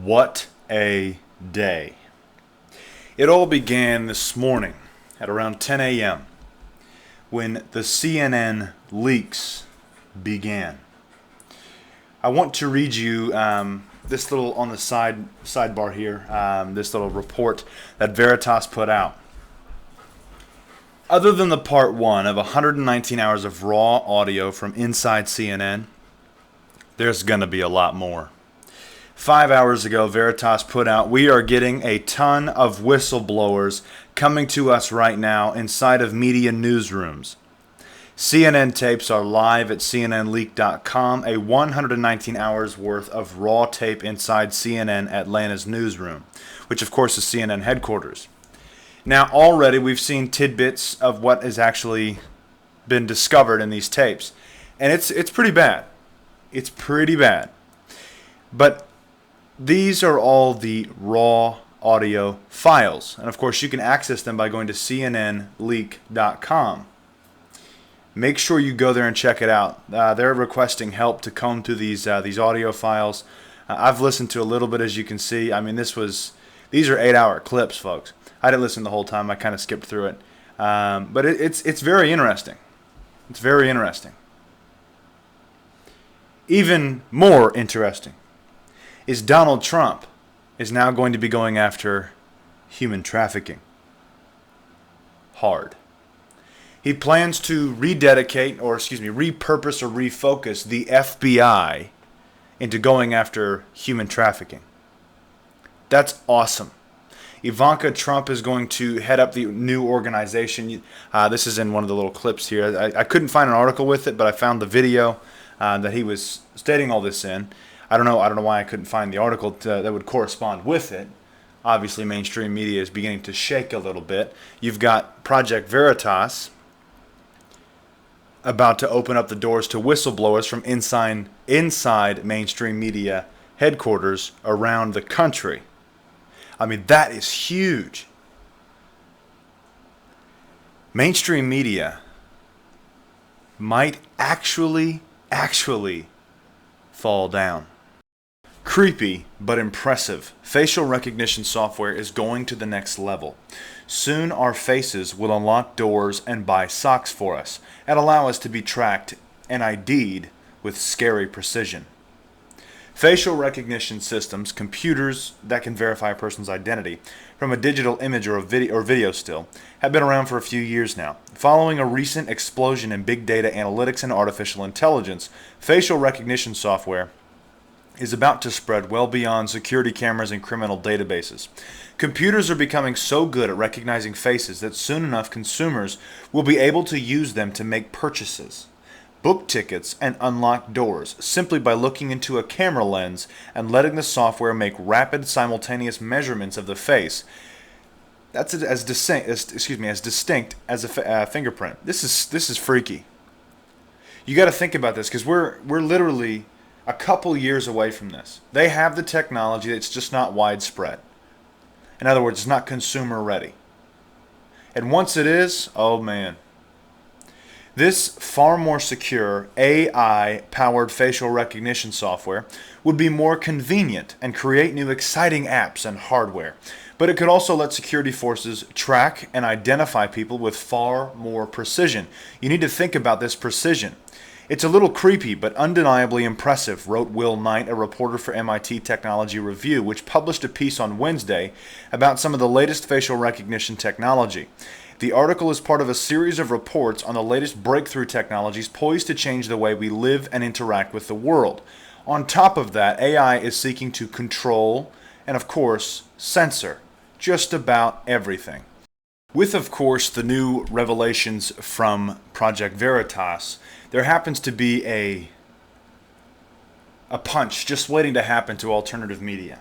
What a day. It all began this morning at around 10 a.m. when the CNN leaks began. I want to read you this little on the sidebar here, this little report that Veritas put out. Other than the part one of 119 hours of raw audio from inside CNN, there's going to be a lot more. 5 hours ago, Veritas put out, "We are getting a ton of whistleblowers coming to us right now inside of media newsrooms. CNN tapes are live at cnnleak.com, a 119 hours worth of raw tape inside CNN Atlanta's newsroom," which of course is CNN headquarters. Now already we've seen tidbits of what has actually been discovered in these tapes. And it's pretty bad. It's pretty bad. But these are all the raw audio files. And of course, you can access them by going to cnnleak.com. Make sure you go there and check it out. They're requesting help to comb through these audio files. I've listened to a little bit, as you can see. I mean, these are 8-hour clips, folks. I didn't listen the whole time. I kind of skipped through it. But it's very interesting. It's very interesting. Even more interesting is Donald Trump is now going to be going after human trafficking. Hard. He plans to repurpose or refocus the FBI into going after human trafficking. That's awesome. Ivanka Trump is going to head up the new organization. This is in one of the little clips here. I couldn't find an article with it, but I found the video that he was stating all this in. I don't know why I couldn't find the article that would correspond with it. Obviously, mainstream media is beginning to shake a little bit. You've got Project Veritas about to open up the doors to whistleblowers from inside mainstream media headquarters around the country. I mean, that is huge. Mainstream media might actually fall down. Creepy but impressive. Facial recognition software is going to the next level. Soon our faces will unlock doors and buy socks for us and allow us to be tracked and ID'd with scary precision. Facial recognition systems, computers that can verify a person's identity from a digital image or a video still, have been around for a few years now. Following a recent explosion in big data analytics and artificial intelligence, facial recognition software is about to spread well beyond security cameras and criminal databases. Computers are becoming so good at recognizing faces that soon enough consumers will be able to use them to make purchases, book tickets, and unlock doors simply by looking into a camera lens and letting the software make rapid simultaneous measurements of the face. That's as distinct as a fingerprint. This is freaky. You got to think about this because we're literally a couple years away from this. They have the technology, it's just not widespread. In other words, it's not consumer ready. And once it is, oh man. This far more secure AI-powered facial recognition software would be more convenient and create new exciting apps and hardware. But it could also let security forces track and identify people with far more precision. You need to think about this precision. It's a little creepy, but undeniably impressive, wrote Will Knight, a reporter for MIT Technology Review, which published a piece on Wednesday about some of the latest facial recognition technology. The article is part of a series of reports on the latest breakthrough technologies poised to change the way we live and interact with the world. On top of that, AI is seeking to control and, of course, censor just about everything. With, of course, the new revelations from Project Veritas, there happens to be a punch just waiting to happen to alternative media.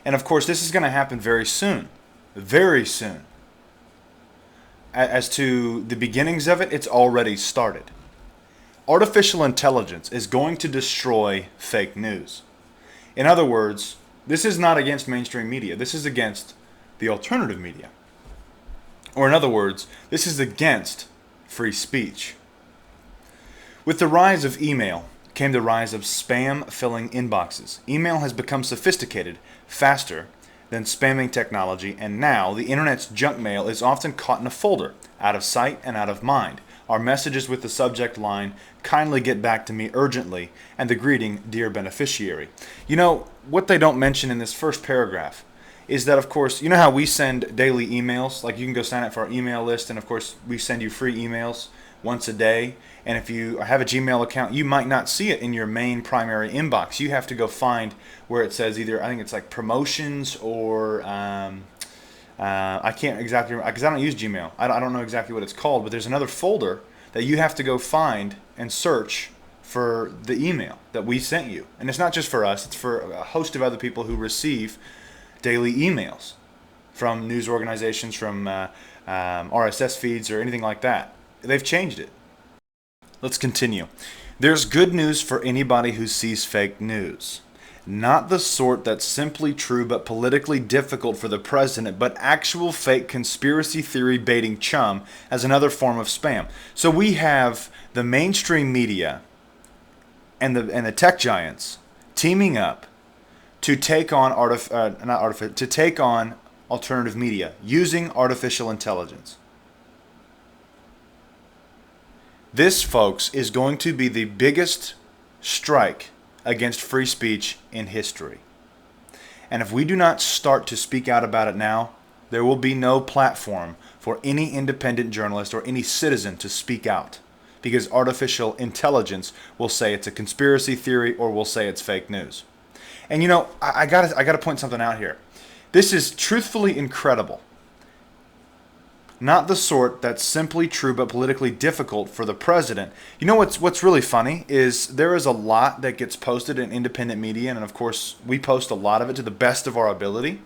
And, of course, this is going to happen very soon. Very soon. As to the beginnings of it, it's already started. Artificial intelligence is going to destroy fake news. In other words, this is not against mainstream media. This is against the alternative media. Or in other words, this is against free speech. With the rise of email, came the rise of spam-filling inboxes. Email has become sophisticated, faster than spamming technology, and now the internet's junk mail is often caught in a folder, out of sight and out of mind. Our messages with the subject line, "Kindly get back to me urgently," and the greeting, "Dear beneficiary." You know, what they don't mention in this first paragraph is that, of course, you know how we send daily emails? Like, you can go sign up for our email list, and of course, we send you free emails once a day. And if you have a Gmail account, you might not see it in your main primary inbox. You have to go find where it says either, I think it's like promotions or I can't exactly, because I don't use Gmail. I don't know exactly what it's called, but there's another folder that you have to go find and search for the email that we sent you. And it's not just for us, it's for a host of other people who receive daily emails from news organizations, from RSS feeds or anything like that. They've changed it. Let's continue. There's good news for anybody who sees fake news. Not the sort that's simply true but politically difficult for the president, but actual fake conspiracy theory baiting chum as another form of spam. So we have the mainstream media and the tech giants teaming up to take on alternative media using artificial intelligence. This, folks, is going to be the biggest strike against free speech in history. And if we do not start to speak out about it now, there will be no platform for any independent journalist or any citizen to speak out, because artificial intelligence will say it's a conspiracy theory or will say it's fake news. And you know, I gotta point something out here. This is truthfully incredible. Not the sort that's simply true but politically difficult for the president. You know what's really funny is there is a lot that gets posted in independent media, and of course we post a lot of it to the best of our ability.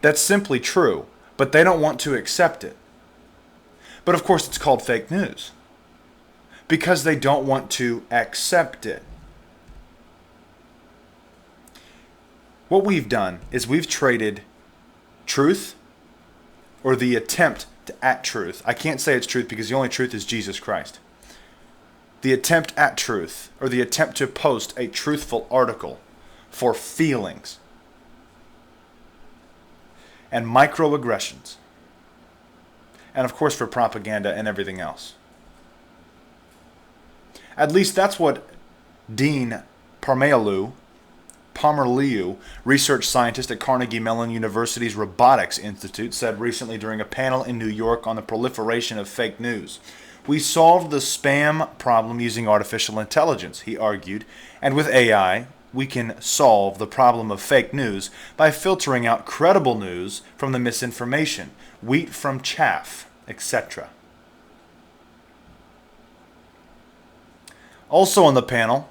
That's simply true, but they don't want to accept it. But of course it's called fake news because they don't want to accept it. What we've done is we've traded truth, or the attempt at truth. I can't say it's truth because the only truth is Jesus Christ. The attempt at truth, or the attempt to post a truthful article, for feelings and microaggressions, and of course for propaganda and everything else. At least that's what Dean Parmeileu, research scientist at Carnegie Mellon University's Robotics Institute, said recently during a panel in New York on the proliferation of fake news. We solved the spam problem using artificial intelligence, he argued, and with AI, we can solve the problem of fake news by filtering out credible news from the misinformation, wheat from chaff, etc. Also on the panel,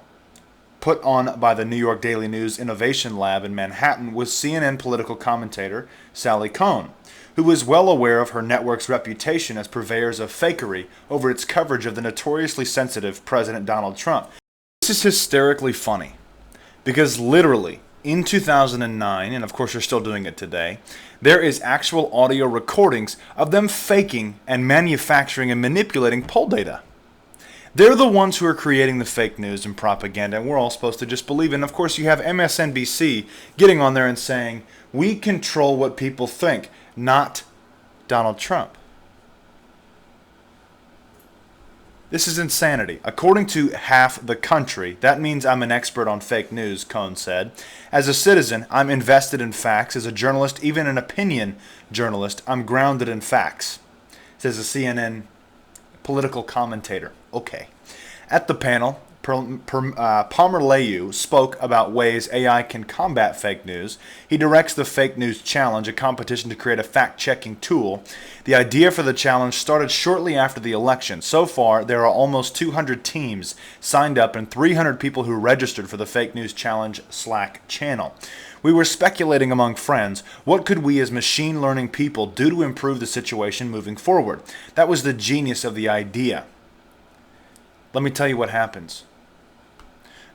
put on by the New York Daily News Innovation Lab in Manhattan, was CNN political commentator Sally Kohn, who was well aware of her network's reputation as purveyors of fakery over its coverage of the notoriously sensitive President Donald Trump. This is hysterically funny, because literally in 2009, and of course they're still doing it today, there is actual audio recordings of them faking and manufacturing and manipulating poll data. They're the ones who are creating the fake news and propaganda, and we're all supposed to just believe it. And of course, you have MSNBC getting on there and saying, we control what people think, not Donald Trump. This is insanity. According to half the country, that means I'm an expert on fake news, Cohn said. As a citizen, I'm invested in facts. As a journalist, even an opinion journalist, I'm grounded in facts, says a CNN political commentator. Okay. At the panel, Parmeileu spoke about ways AI can combat fake news. He directs the Fake News Challenge, a competition to create a fact-checking tool. The idea for the challenge started shortly after the election. So far, there are almost 200 teams signed up and 300 people who registered for the Fake News Challenge Slack channel. We were speculating among friends, what could we as machine learning people do to improve the situation moving forward? That was the genius of the idea. Let me tell you what happens.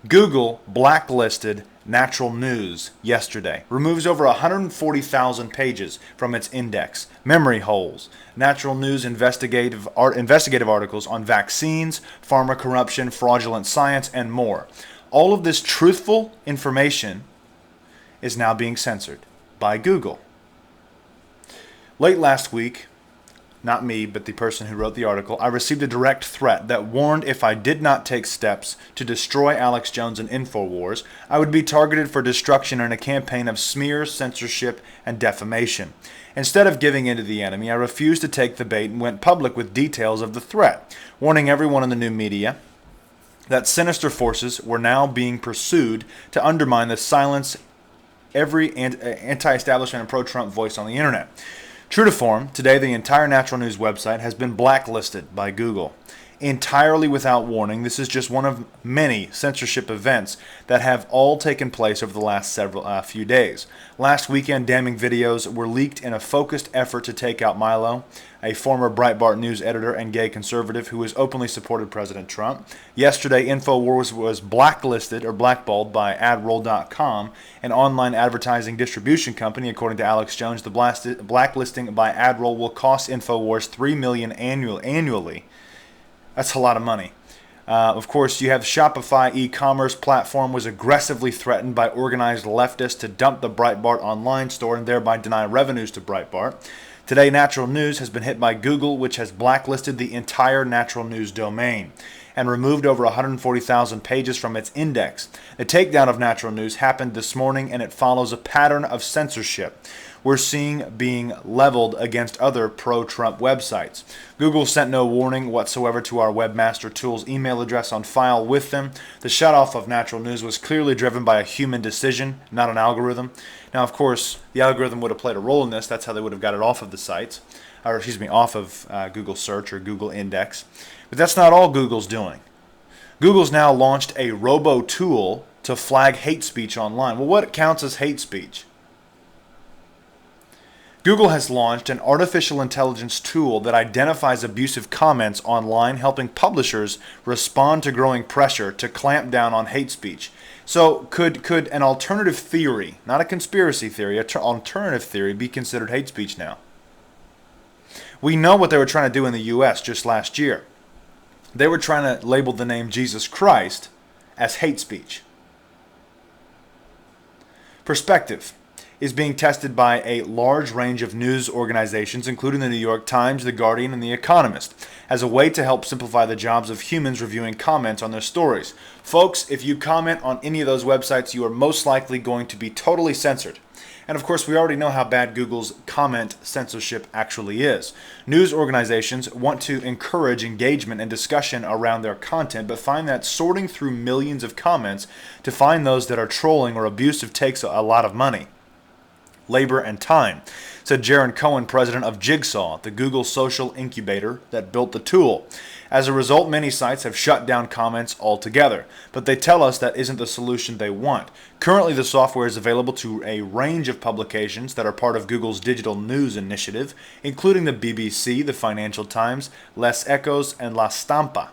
Google blacklisted Natural News yesterday. Removes over 140,000 pages from its index. Memory holes. Natural News investigative articles on vaccines, pharma corruption, fraudulent science, and more. All of this truthful information is now being censored by Google. Late last week, not me, but the person who wrote the article, I received a direct threat that warned if I did not take steps to destroy Alex Jones and InfoWars, I would be targeted for destruction in a campaign of smears, censorship, and defamation. Instead of giving in to the enemy, I refused to take the bait and went public with details of the threat, warning everyone in the new media that sinister forces were now being pursued to undermine the silence every anti-establishment and pro-Trump voice on the internet. True to form, today the entire Natural News website has been blacklisted by Google. Entirely without warning, this is just one of many censorship events that have all taken place over the last few days. Last weekend, damning videos were leaked in a focused effort to take out Milo, a former Breitbart news editor and gay conservative who has openly supported President Trump. Yesterday, InfoWars was blacklisted or blackballed by AdRoll.com, an online advertising distribution company. According to Alex Jones, the blacklisting by AdRoll will cost InfoWars $3 million annually. That's a lot of money. Of course, you have Shopify e-commerce platform was aggressively threatened by organized leftists to dump the Breitbart online store and thereby deny revenues to Breitbart. Today, Natural News has been hit by Google, which has blacklisted the entire Natural News domain and removed over 140,000 pages from its index. The takedown of Natural News happened this morning, and it follows a pattern of censorship we're seeing being leveled against other pro-Trump websites. Google sent no warning whatsoever to our webmaster tool's email address on file with them. The shutoff of Natural News was clearly driven by a human decision, not an algorithm. Now, of course, the algorithm would have played a role in this. That's how they would have got it off of the sites, off of Google Search or Google Index. But that's not all Google's doing. Google's now launched a robo tool to flag hate speech online. Well, what counts as hate speech? Google has launched an artificial intelligence tool that identifies abusive comments online, helping publishers respond to growing pressure to clamp down on hate speech. So could an alternative theory, not a conspiracy theory, an alternative theory be considered hate speech now? We know what they were trying to do in the U.S. just last year. They were trying to label the name Jesus Christ as hate speech. Perspective is being tested by a large range of news organizations, including the New York Times, The Guardian, and The Economist, as a way to help simplify the jobs of humans reviewing comments on their stories. Folks, if you comment on any of those websites, you are most likely going to be totally censored. And of course, we already know how bad Google's comment censorship actually is. News organizations want to encourage engagement and discussion around their content, but find that sorting through millions of comments to find those that are trolling or abusive takes a lot of money, labor, and time, said Jaron Cohen, president of Jigsaw, the Google social incubator that built the tool. As a result, many sites have shut down comments altogether, but they tell us that isn't the solution they want. Currently, the software is available to a range of publications that are part of Google's digital news initiative, including the BBC, the Financial Times, Les Echos, and La Stampa,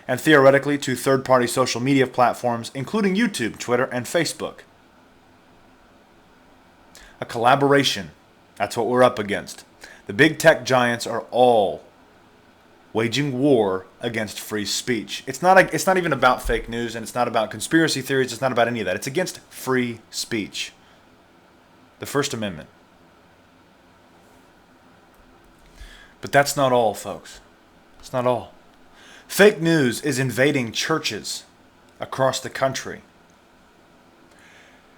and theoretically to third-party social media platforms, including YouTube, Twitter, and Facebook. A collaboration. That's what we're up against. The big tech giants are all waging war against free speech. It's not even about fake news, and it's not about conspiracy theories. It's not about any of that. It's against free speech. The First Amendment. But that's not all, folks. It's not all. Fake news is invading churches across the country.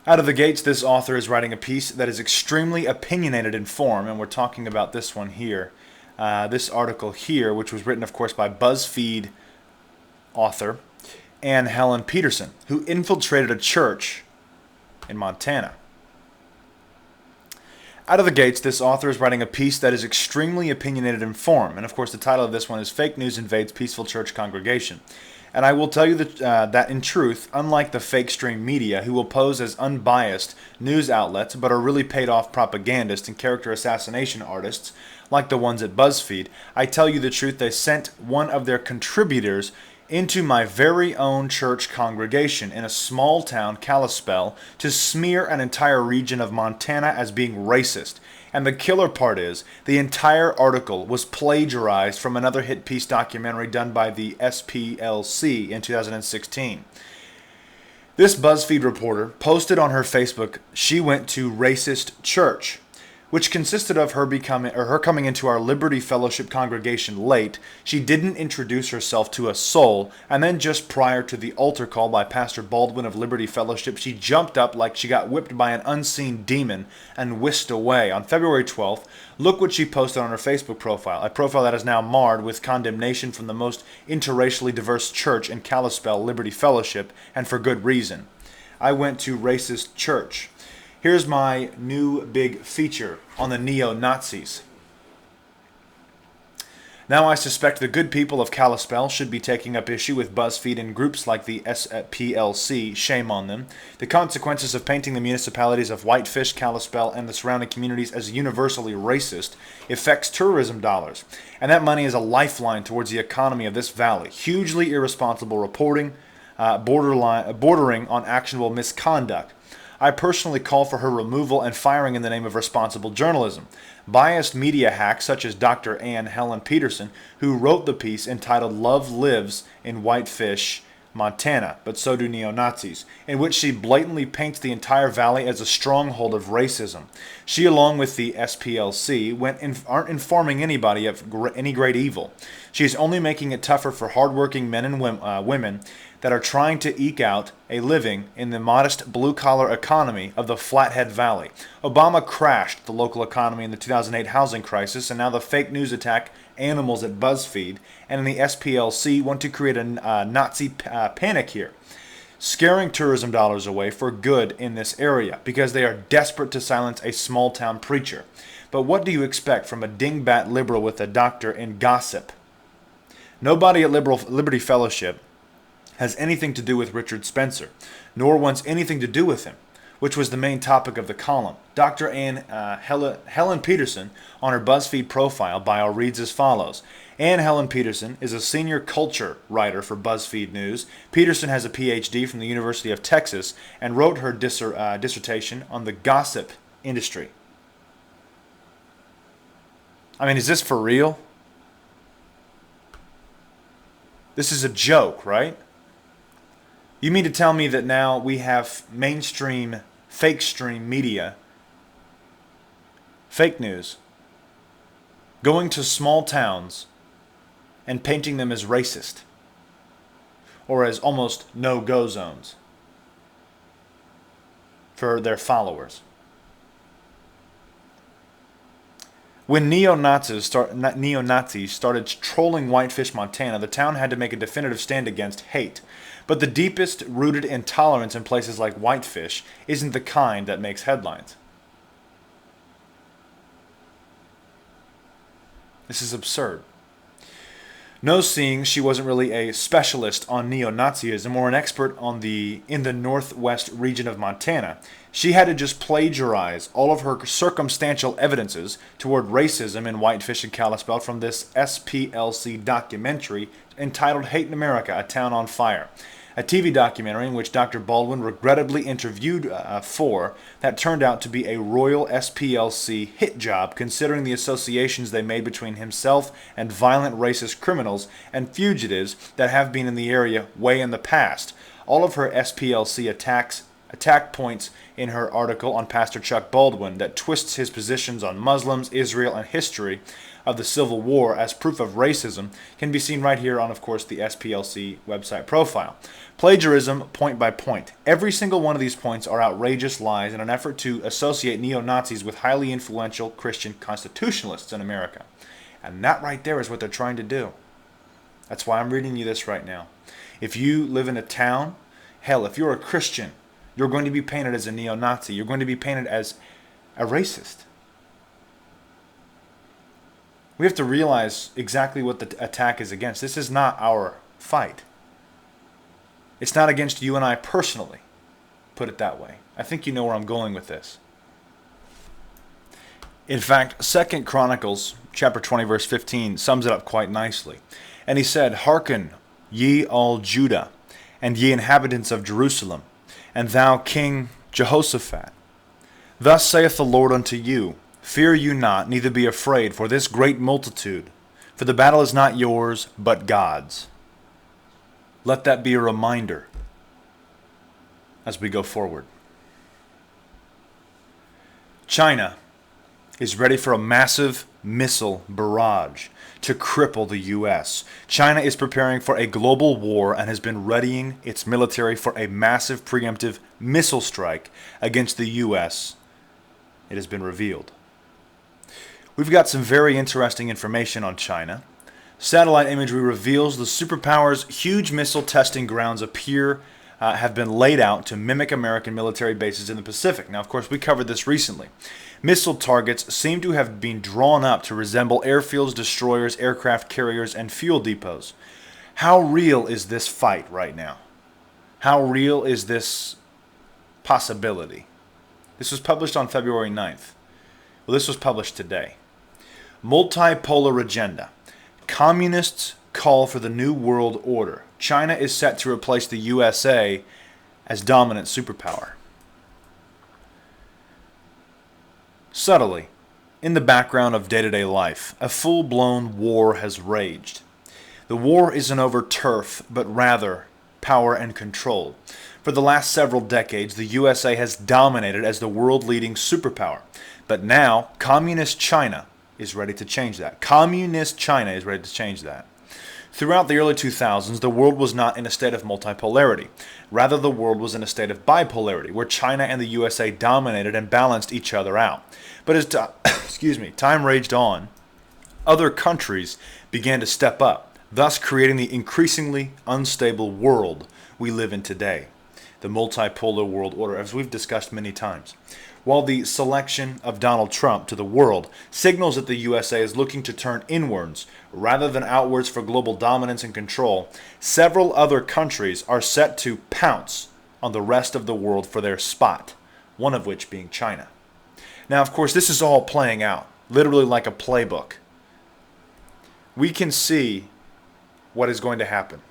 Out of the gates, this author is writing a piece that is extremely opinionated in form, and we're talking about this one here. This article here, which was written, of course, by BuzzFeed author Ann Helen Peterson, who infiltrated a church in Montana. Out of the gates, this author is writing a piece that is extremely opinionated in form, and of course the title of this one is Fake News Invades Peaceful Church Congregation. And I will tell you that in truth, unlike the fake stream media who will pose as unbiased news outlets but are really paid off propagandists and character assassination artists like the ones at BuzzFeed, I tell you the truth, they sent one of their contributors into my very own church congregation in a small town, Kalispell, to smear an entire region of Montana as being racist. And the killer part is, the entire article was plagiarized from another hit piece documentary done by the SPLC in 2016. This BuzzFeed reporter posted on her Facebook she went to racist church, which consisted of her coming into our Liberty Fellowship congregation late. She didn't introduce herself to a soul, and then just prior to the altar call by Pastor Baldwin of Liberty Fellowship, she jumped up like she got whipped by an unseen demon and whisked away. On February 12th, look what she posted on her Facebook profile, a profile that is now marred with condemnation from the most interracially diverse church in Kalispell, Liberty Fellowship, and for good reason. I went to racist church. Here's my new big feature on the neo-Nazis. Now I suspect the good people of Kalispell should be taking up issue with BuzzFeed and groups like the SPLC. Shame on them. The consequences of painting the municipalities of Whitefish, Kalispell, and the surrounding communities as universally racist affects tourism dollars. And that money is a lifeline towards the economy of this valley. Hugely irresponsible reporting, bordering on actionable misconduct. I personally call for her removal and firing in the name of responsible journalism. Biased media hacks such as Dr. Ann Helen Peterson, who wrote the piece entitled Love Lives in Whitefish, Montana, but so do neo-Nazis, in which she blatantly paints the entire valley as a stronghold of racism. She, along with the SPLC, aren't informing anybody of any great evil. She is only making it tougher for hardworking men and women that are trying to eke out a living in the modest blue-collar economy of the Flathead Valley. Obama crashed the local economy in the 2008 housing crisis, and now the fake news attack animals at BuzzFeed and in the SPLC want to create a Nazi panic here, scaring tourism dollars away for good in this area because they are desperate to silence a small-town preacher. But what do you expect from a dingbat liberal with a doctor in gossip? Nobody at Liberty Fellowship has anything to do with Richard Spencer, nor wants anything to do with him, which was the main topic of the column. Dr. Ann Helen Peterson, on her BuzzFeed profile bio, reads as follows. Ann Helen Peterson is a senior culture writer for BuzzFeed News. Peterson has a PhD from the University of Texas and wrote her dissertation on the gossip industry. I mean, is this for real? This is a joke, right? You mean to tell me that now we have mainstream, fake stream media, fake news, going to small towns and painting them as racist or as almost no-go zones for their followers? When neo-Nazis started trolling Whitefish, Montana, the town had to make a definitive stand against hate. But the deepest rooted intolerance in places like Whitefish isn't the kind that makes headlines. This is absurd. No, seeing she wasn't really a specialist on neo-Nazism or an expert in the northwest region of Montana. She had to just plagiarize all of her circumstantial evidences toward racism in Whitefish and Kalispell from this SPLC documentary entitled Hate in America, A Town on Fire. A TV documentary in which Dr. Baldwin regrettably interviewed for that turned out to be a royal SPLC hit job, considering the associations they made between himself and violent racist criminals and fugitives that have been in the area way in the past. All of her SPLC attack points in her article on Pastor Chuck Baldwin that twists his positions on Muslims, Israel, and history of the Civil War as proof of racism can be seen right here on, of course, the SPLC website profile. Plagiarism point by point. Every single one of these points are outrageous lies in an effort to associate neo-Nazis with highly influential Christian constitutionalists in America. And that right there is what they're trying to do. That's why I'm reading you this right now. If you live in a town, hell, if you're a Christian, you're going to be painted as a neo-Nazi. You're going to be painted as a racist. We have to realize exactly what the attack is against. This is not our fight. It's not against you and I personally, put it that way. I think you know where I'm going with this. In fact, 2 Chronicles chapter 20, verse 15 sums it up quite nicely. And he said, "Hearken, ye all Judah, and ye inhabitants of Jerusalem, and thou King Jehoshaphat. Thus saith the Lord unto you, Fear you not, neither be afraid for this great multitude, for the battle is not yours, but God's. Let that be a reminder as we go forward. China is ready for a massive missile barrage to cripple the U.S. China is preparing for a global war and has been readying its military for a massive preemptive missile strike against the U.S. It has been revealed. We've got some very interesting information on China. Satellite imagery reveals the superpower's huge missile testing grounds have been laid out to mimic American military bases in the Pacific. Now, of course, we covered this recently. Missile targets seem to have been drawn up to resemble airfields, destroyers, aircraft carriers, and fuel depots. How real is this fight right now? How real is this possibility? This was published on February 9th. Well, this was published today. Multipolar agenda. Communists call for the New World Order. China is set to replace the USA as dominant superpower. Subtly, in the background of day-to-day life, a full-blown war has raged. The war isn't over turf, but rather power and control. For the last several decades, the USA has dominated as the world-leading superpower. But now, Communist China is ready to change that. Communist China is ready to change that. Throughout the early 2000s, the world was not in a state of multipolarity. Rather, the world was in a state of bipolarity, where China and the USA dominated and balanced each other out. But as time raged on, other countries began to step up, thus creating the increasingly unstable world we live in today, the multipolar world order, as we've discussed many times. While the selection of Donald Trump to the world signals that the USA is looking to turn inwards rather than outwards for global dominance and control, several other countries are set to pounce on the rest of the world for their spot, one of which being China. Now, of course, this is all playing out, literally like a playbook. We can see what is going to happen.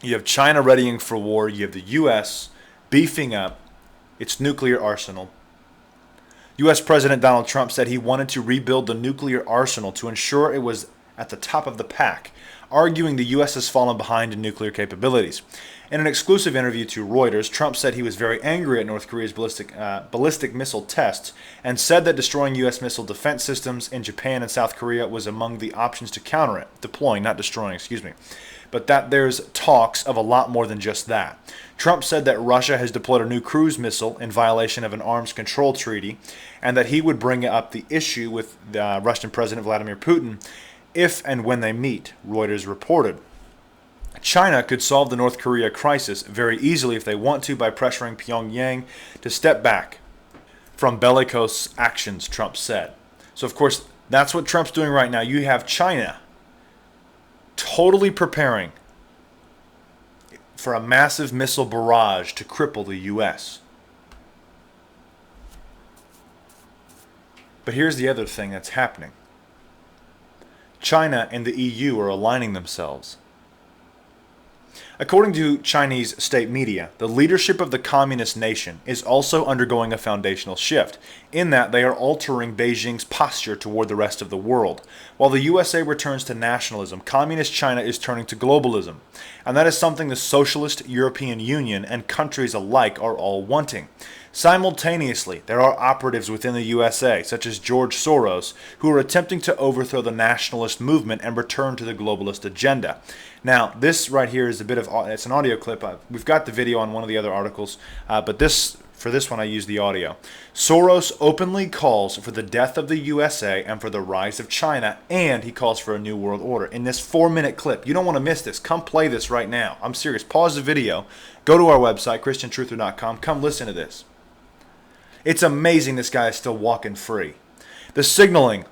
You have China readying for war. You have the U.S. beefing up its nuclear arsenal. U.S. President Donald Trump said he wanted to rebuild the nuclear arsenal to ensure it was at the top of the pack, arguing the U.S. has fallen behind in nuclear capabilities. In an exclusive interview to Reuters, Trump said he was very angry at North Korea's ballistic missile tests and said that destroying U.S. missile defense systems in Japan and South Korea was among the options to counter it. Deploying, not destroying, But that there's talks of a lot more than just that. Trump said that Russia has deployed a new cruise missile in violation of an arms control treaty, and that he would bring up the issue with Russian President Vladimir Putin if and when they meet, Reuters reported. China could solve the North Korea crisis very easily if they want to by pressuring Pyongyang to step back from bellicose actions, Trump said. So, of course, that's what Trump's doing right now. You have China totally preparing for a massive missile barrage to cripple the U.S. But here's the other thing that's happening. China and the EU are aligning themselves. According to Chinese state media, the leadership of the communist nation is also undergoing a foundational shift, in that they are altering Beijing's posture toward the rest of the world. While the USA returns to nationalism, communist China is turning to globalism, and that is something the socialist European Union and countries alike are all wanting. Simultaneously, there are operatives within the USA, such as George Soros, who are attempting to overthrow the nationalist movement and return to the globalist agenda. Now, this right here is it's an audio clip. We've got the video on one of the other articles, but for this one I use the audio. Soros openly calls for the death of the USA and for the rise of China, and he calls for a new world order. In this 4-minute clip, you don't want to miss this. Come play this right now. I'm serious. Pause the video. Go to our website, ChristianTruther.com. Come listen to this. It's amazing this guy is still walking free. The signaling.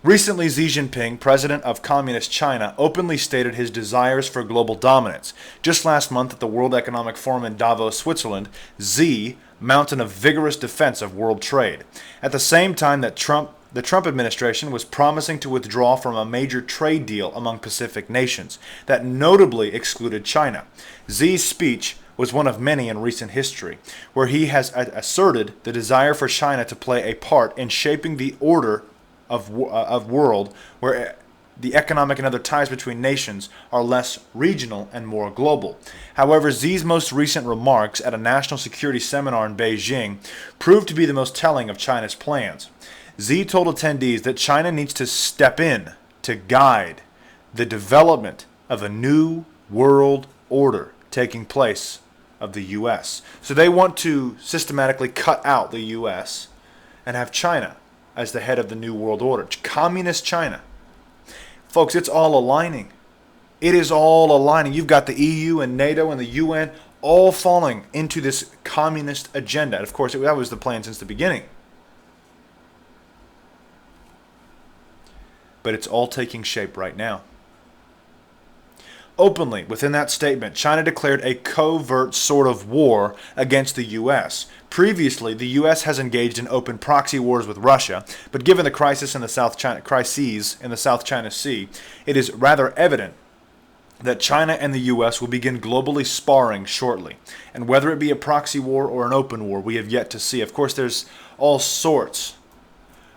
Recently, Xi Jinping, president of Communist China, openly stated his desires for global dominance. Just last month at the World Economic Forum in Davos, Switzerland, Xi mounted a vigorous defense of world trade. At the same time that Trump the Trump administration was promising to withdraw from a major trade deal among Pacific nations that notably excluded China. Xi's speech was one of many in recent history, where he has asserted the desire for China to play a part in shaping the order of world where the economic and other ties between nations are less regional and more global. However, Xi's most recent remarks at a national security seminar in Beijing proved to be the most telling of China's plans. Xi told attendees that China needs to step in to guide the development of a new world order taking place of the U.S. So they want to systematically cut out the U.S. and have China as the head of the new world order. Communist China. Folks, it's all aligning. It is all aligning. You've got the EU and NATO and the UN all falling into this communist agenda. And of course, that was the plan since the beginning. But it's all taking shape right now. Openly, within that statement, China declared a covert sort of war against the U.S. Previously, the U.S. has engaged in open proxy wars with Russia, but given the crises in the South China Sea, it is rather evident that China and the U.S. will begin globally sparring shortly. And whether it be a proxy war or an open war, we have yet to see. Of course, there's all sorts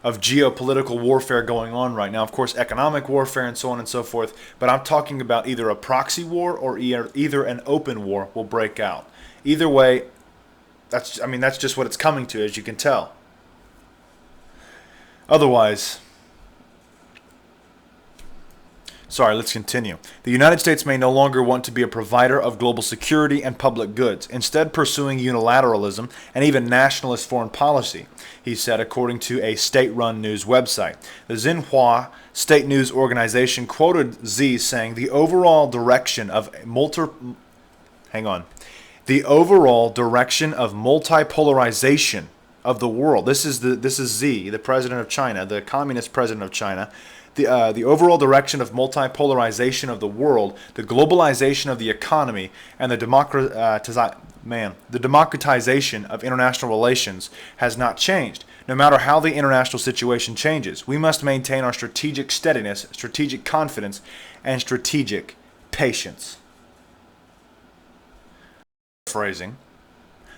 of geopolitical warfare going on right now. Of course, economic warfare and so on and so forth. But I'm talking about either a proxy war or either an open war will break out. Either way, that's just what it's coming to, as you can tell. Otherwise, let's continue. The United States may no longer want to be a provider of global security and public goods, instead pursuing unilateralism and even nationalist foreign policy, he said, according to a state-run news website. The Xinhua state news organization quoted Xi saying the overall direction of multipolarization of the world. This is Xi, the president of China, the communist president of China. The overall direction of multipolarization of the world, the globalization of the economy, and the democratization of international relations has not changed. No matter how the international situation changes, we must maintain our strategic steadiness, strategic confidence, and strategic patience. Phrasing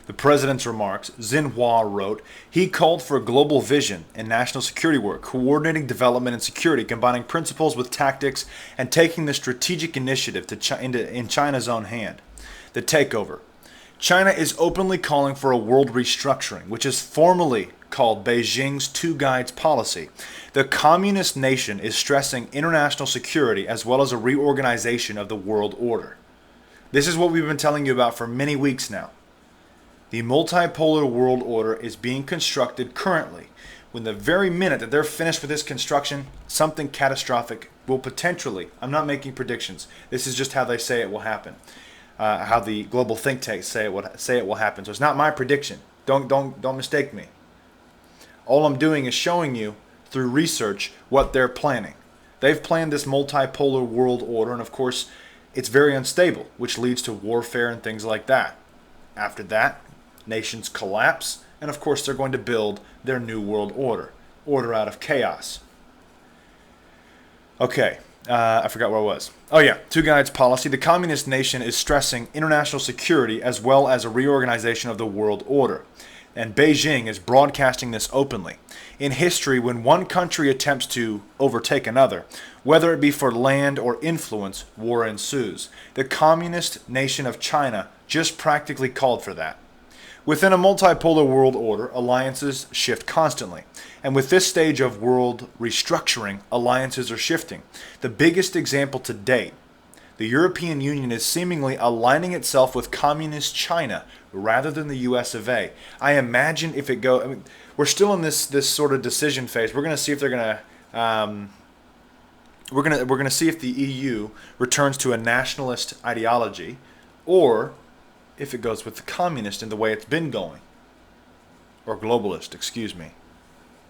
the president's remarks, Xinhua wrote, he called for a global vision in national security work, coordinating development and security, combining principles with tactics, and taking the strategic initiative in China's own hand. The takeover. China is openly calling for a world restructuring, which is formally called Beijing's Two Guides policy. The communist nation is stressing international security as well as a reorganization of the world order. This is what we've been telling you about for many weeks now. The multipolar world order is being constructed currently. When the very minute that they're finished with this construction, something catastrophic will potentially, I'm not making predictions, this is just how they say it will happen, how the global think tanks say it will happen. So it's not my prediction. Don't mistake me. All I'm doing is showing you through research what they're planning. They've planned this multipolar world order, and of course, it's very unstable, which leads to warfare and things like that. After that, nations collapse, and of course they're going to build their new world order out of chaos. Okay, I forgot where I was. Oh yeah, Two Guides policy. The communist nation is stressing international security as well as a reorganization of the world order. And Beijing is broadcasting this openly. In history, when one country attempts to overtake another, whether it be for land or influence, war ensues. The communist nation of China just practically called for that. Within a multipolar world order, alliances shift constantly. And with this stage of world restructuring, alliances are shifting. The biggest example to date, the European Union is seemingly aligning itself with communist China rather than the US of A. I imagine if it we're still in this sort of decision phase. We're going to see if they're going to we're going to see if the EU returns to a nationalist ideology or if it goes with the communist in the way it's been going. Or globalist, excuse me.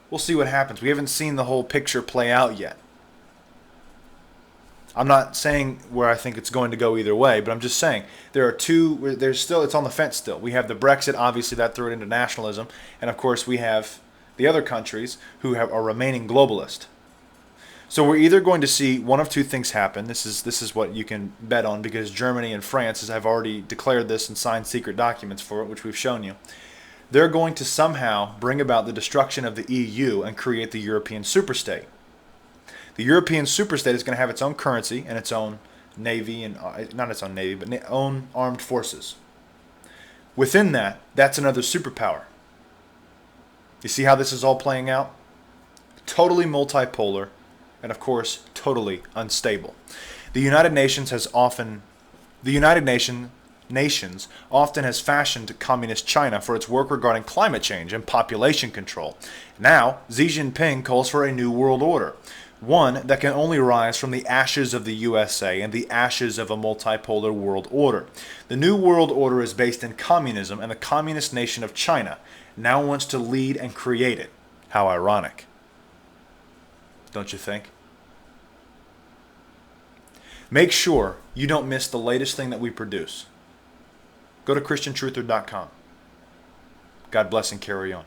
We'll see what happens. We haven't seen the whole picture play out yet. I'm not saying where I think it's going to go either way, but I'm just saying it's on the fence still. We have the Brexit, obviously that threw it into nationalism, and of course we have the other countries who are remaining globalist. So we're either going to see one of two things happen. This is what you can bet on, because Germany and France have already declared this and signed secret documents for it, which we've shown you. They're going to somehow bring about the destruction of the EU and create the European superstate. The European superstate is going to have its own currency and its own navy, and not its own navy, but own armed forces. Within that, that's another superpower. You see how this is all playing out? Totally multipolar, and of course, totally unstable. The United Nations often has fashioned communist China for its work regarding climate change and population control. Now, Xi Jinping calls for a new world order, one that can only rise from the ashes of the USA and the ashes of a multipolar world order. The new world order is based in communism, and the communist nation of China now wants to lead and create it. How ironic. Don't you think? Make sure you don't miss the latest thing that we produce. Go to ChristianTruther.com. God bless and carry on.